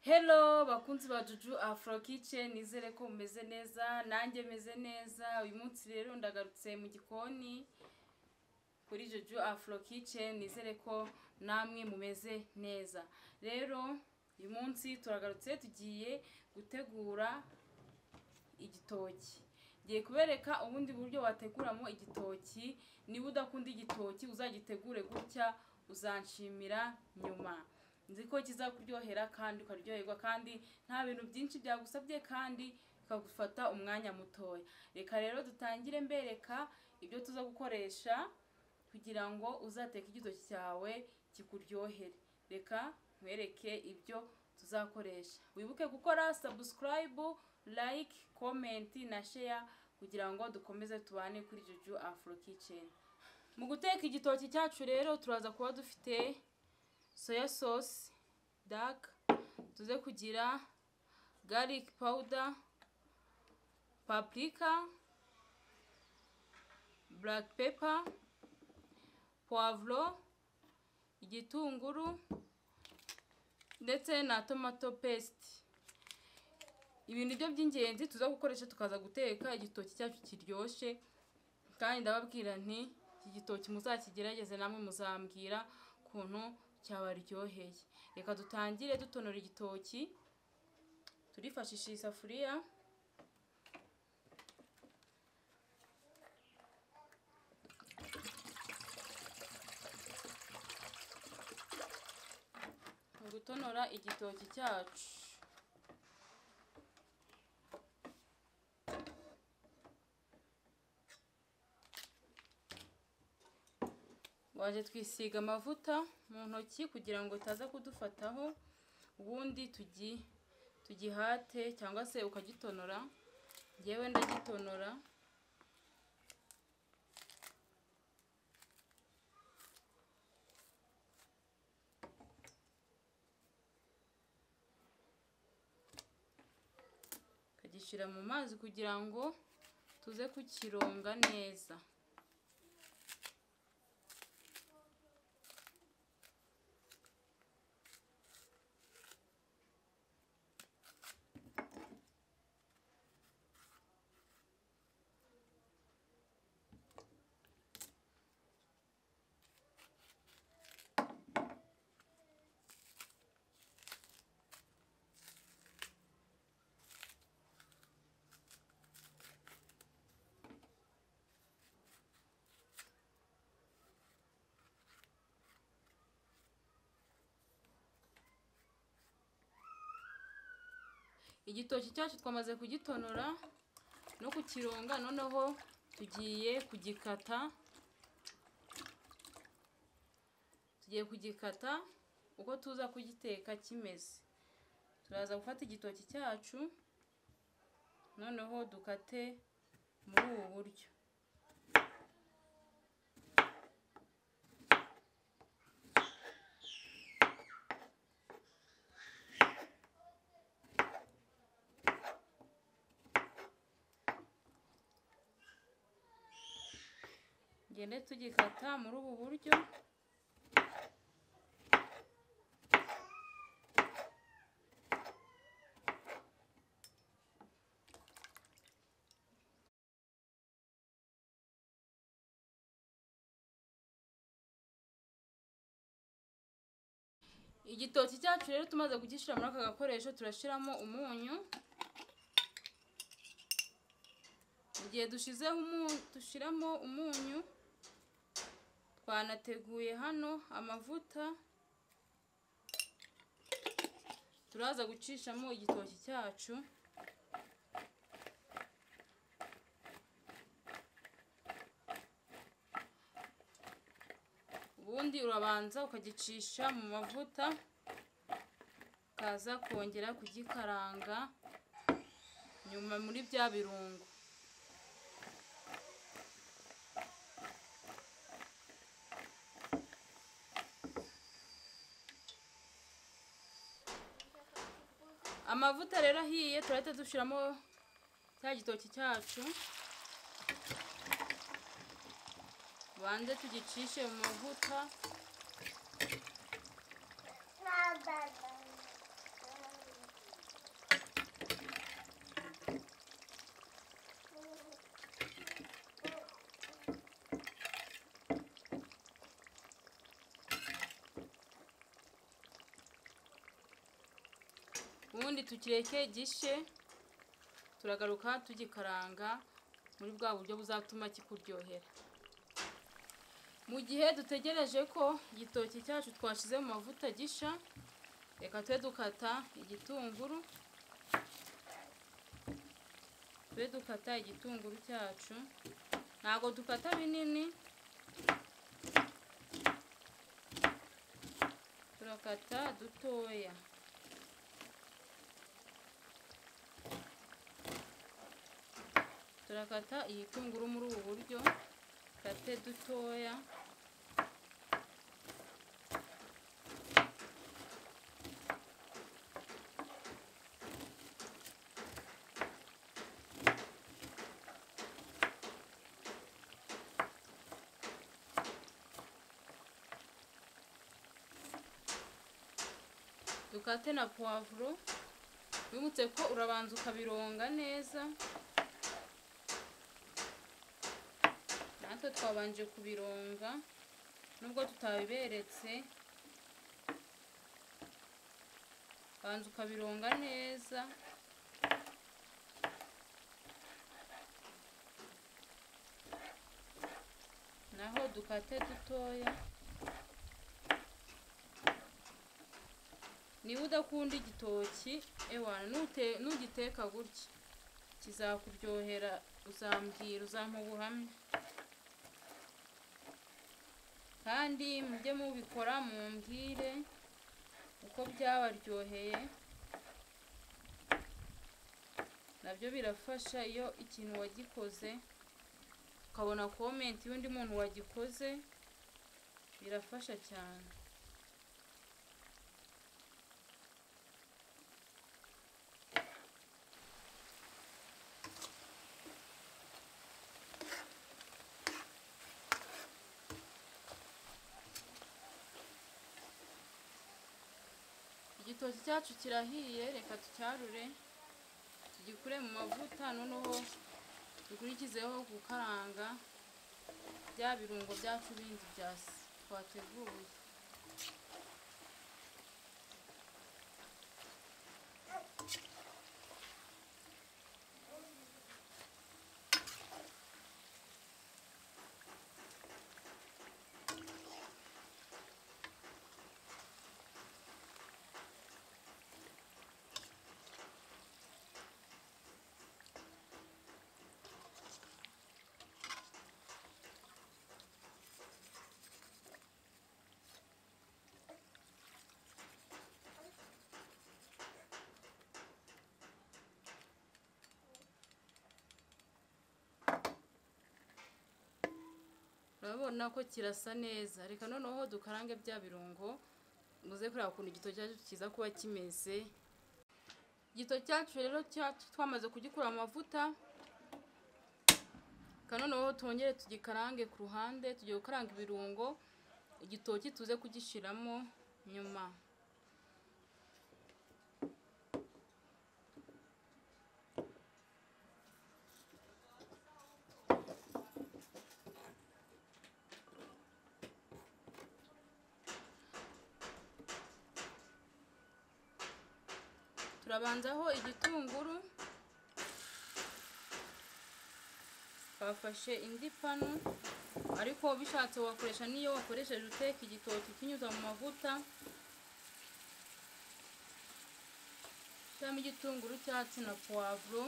Hello bakunzi ba Juju Afro Kitchen, nizere ko mumeze neza, nanjye meze neza. Uyu munsi rero ndagarutse mu gikoni kuri Juju Afro Kitchen, nizere ko namwe mumeze neza. Rero uyu munsi turagarutse, tugiye gutegura igitoki. Ngiye kubereka ubundi buryo wateguramo igitoki. Niba udakunda igitoki uzagitegure gutya, uzanshimira nyuma. Nzi ko kizakuryohera kandi ukaryoherwa, kandi nta bintu byinshi byagusabye kandi bikagufata umwanya mutoya. Reka rero dutangire mbereka ibyo tuza gukoresha kugira ngo uzateke igitoki cyawe kikuryohere. Reka nkwereke ibyo tuzakoresha. Wibuke gukora subscribe, like, comment na share kugira ngo dukomeze tubane kuri Juju Afro Kitchen. Mu guteka igitoki cyacu rero turaza kuba dufite soya sauce dark, tuze kugira garlic powder, paprika, black pepper, poivro, igitunguru ndetse na tomato paste. Ibintu byo by'ingenzi tuza gukoresha tukaza guteka igitoki cyacu kiryoshye, kandi ndababwira nti iki gitoki muzakigerageze namwe muzambwira kuntu cyabaryoheye. Reka dutangire dutonora igitoki. Turifashisha isafuriya, gutonora igitoki cyacu. Waje twisiga amavuta mu ntoki kugira ngo itaza kudufataho, ubundi tugihate cyangwa se ukagitonora. Ngewe ndagitonora. Kagishyira mu mazi kugira ngo tuze kukironga neza. Igitoki cyacu twamaze kugitonora no kukironga, noneho tugiye kugikata. Uko tuza kugiteka kimeze. Turaza gufata igitoki cyacu noneho dukate muri ubu buryo. Ngende tugikata muri ubu buryo. Igitoki cyacu rero tumaze kugishyira muri aka gakoresho, turashyiramo umunyu. Igihe dushyiramo umunyu, twanateguye hano amavuta. Turaza gucishamo igitoki cyacu. Ubundi urabanza ukagicisha mu mavuta, ukaza kongera kugikaranga nyuma muri bya birungo. Amavuta rero ahiye, turahita dushyiramo cya gitoki cyacu. Banze tugicishe mu mavuta. ubundi tukireke gishe, turagaruka tugikaranga muri bwa buryo buzatuma kikuryohera. Mu gihe dutegereje ko igitoki cyacu twashize mu mavuta gisha, reka tube dukata igitunguru. Tube dukata igitunguru cyacu, ntago dukata binini, turakata dutoya. Turakata igitunguru muri ubu buryo, kate dutoya. Dukate na poivro, wibutse ko urabanza ukabironga neza. Natwe twabanje kubironga nubwo tutabiberetse, banza ukabironga neza. Naho dukate dutoya. Niba udakunda igitoki, nugiteka gutya kizakuryohera, uzambwira, uzampa ubuhamya. Kandi mujye mubikora mumbwire uko byabaryoheye, nabyo birafasha. Iyo ikintu wagikoze ukabona comment y'undi muntu wagikoze, birafasha cyane. Igitoki cyacu kirahiye, reka tucyarure tugikure mu mavuta. Noneho dukurikizeho gukaranga bya birungo byacu bindi twateguye. Urabona ko kirasa neza. Reka noneho dukarange bya birungo, muze kureba ukuntu igitoki cyacu kiza kuba kimeze. Igitoki cyacu rero twamaze kugikura mu mavuta, noneho twongere tugikarange ku ruhande. Tugiye gukaranga ibirungo, igitoki tuze kugishiramo nyuma. Turabanzaho igitunguru, twafashe indi panu, ariko bishatse wakoresha niyo wakoresheje uteka igitoki kinyuza mu mavuta. Shyiramo igitunguru cyacu na poivro.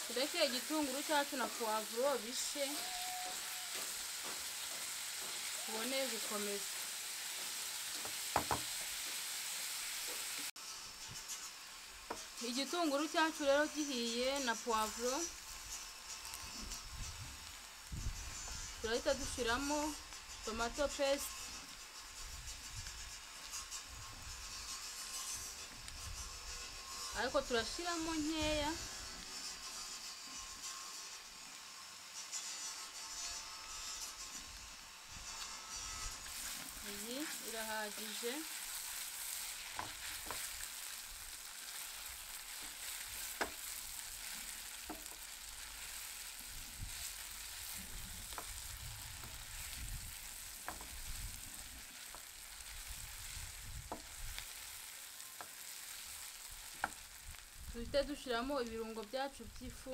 Tureke igitunguru cyacu na poivro bishe, tubone gukomeza. Igitunguru cyacu rero gihiye na poivro, turahita dushiramo tomato paste. ariko turashiramo nkeya. Iyi irahagije. Tuhite dushiramo ibirungo byacu by'ifu.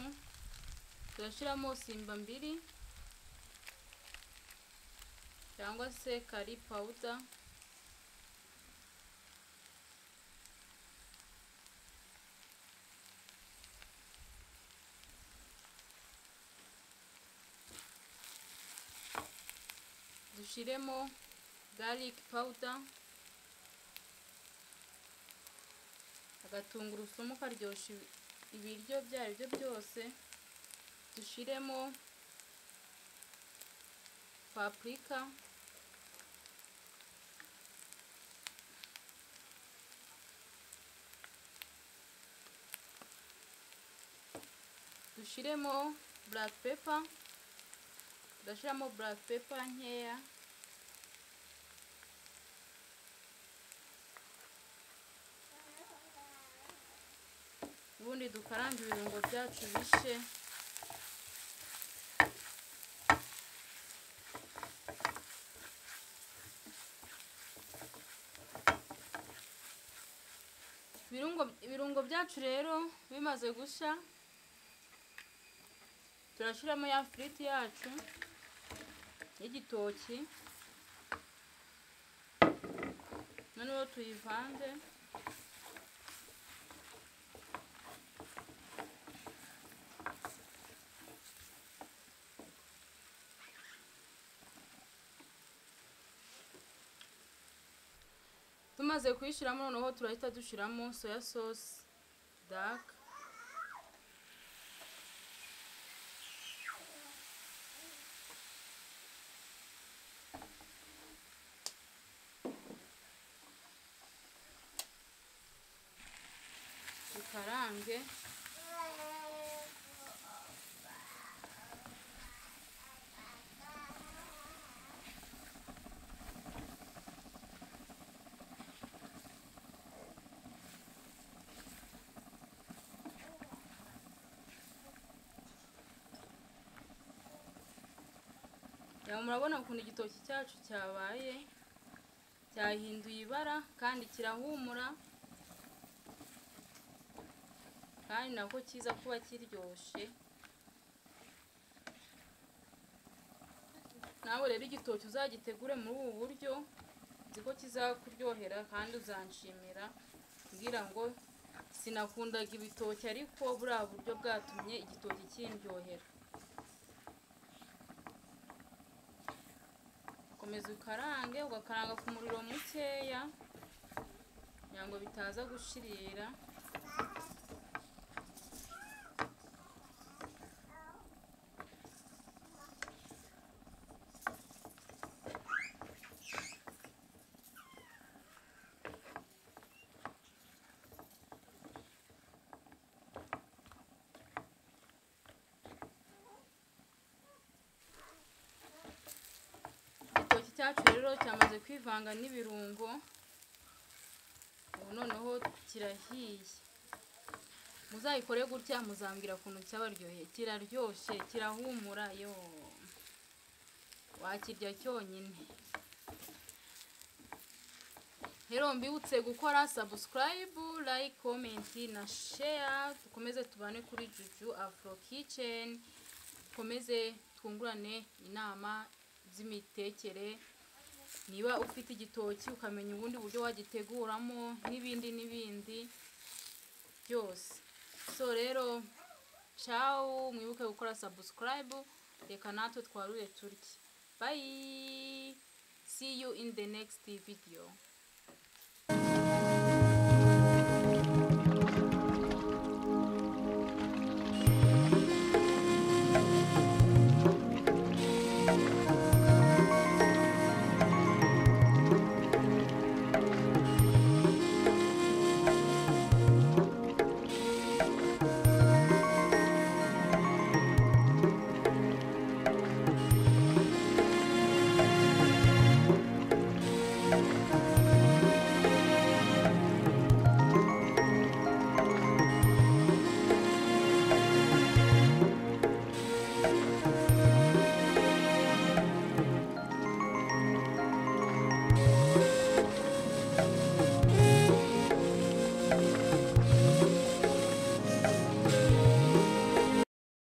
Turashiramo simba mbiri cyangwa se curry powder. Dushiremo garlic powder, agatungurusumu karyoshya ibiryo byaribyo byose. Dushiremo paprika, dushiremo black pepper. Ndashiramo black pepper nkeya. Ubundi dukaranga ibirungo byacu bishe. Ibirungo byacu rero bimaze gusha, turashiramo ya frite yacu y'igitoki, noneho tuyivanze. Tumaze kuyishiramo noneho turahita dushiramo soya sauce dark. Dukarange. Murabona ukuntu igitoki cyacu cyabaye, cyahinduye ibara kandi kirahumura, kandi nako kiza kuba kiryoshye. Nawe rero igitoki uzagitegure muri ubu buryo, nziko kizakuryohera kandi uzanshimira kugira ngo sinakundaga ibitoki ariko buriya buryo bwatumye igitoki kindyohera. Komeza ukarange, ugakaranga ku muriro mukeya kugira ngo bitaza gushirira. Cyacu rero cyamaze kwivanga n'ibirungo, ubu noneho kirahiye. Muzayikore gutya muzambwira ukuntu cyabaryoheye. Kiraryoshye, kirahumura, yo wakirya cyonyine. Rero mbibutse gukora subscribe, like, comment na share. Dukomeze tubane kuri Juju Afro Kitchen, dukomeze twungurane inama z'imitekere. Niba ufite igitoki ukamenya ubundi buryo wagiteguramo n'ibindi byose. So rero ciao, mwibuke gukora subscribe. Reka natwe twarure turye. Bye, see you in the next video.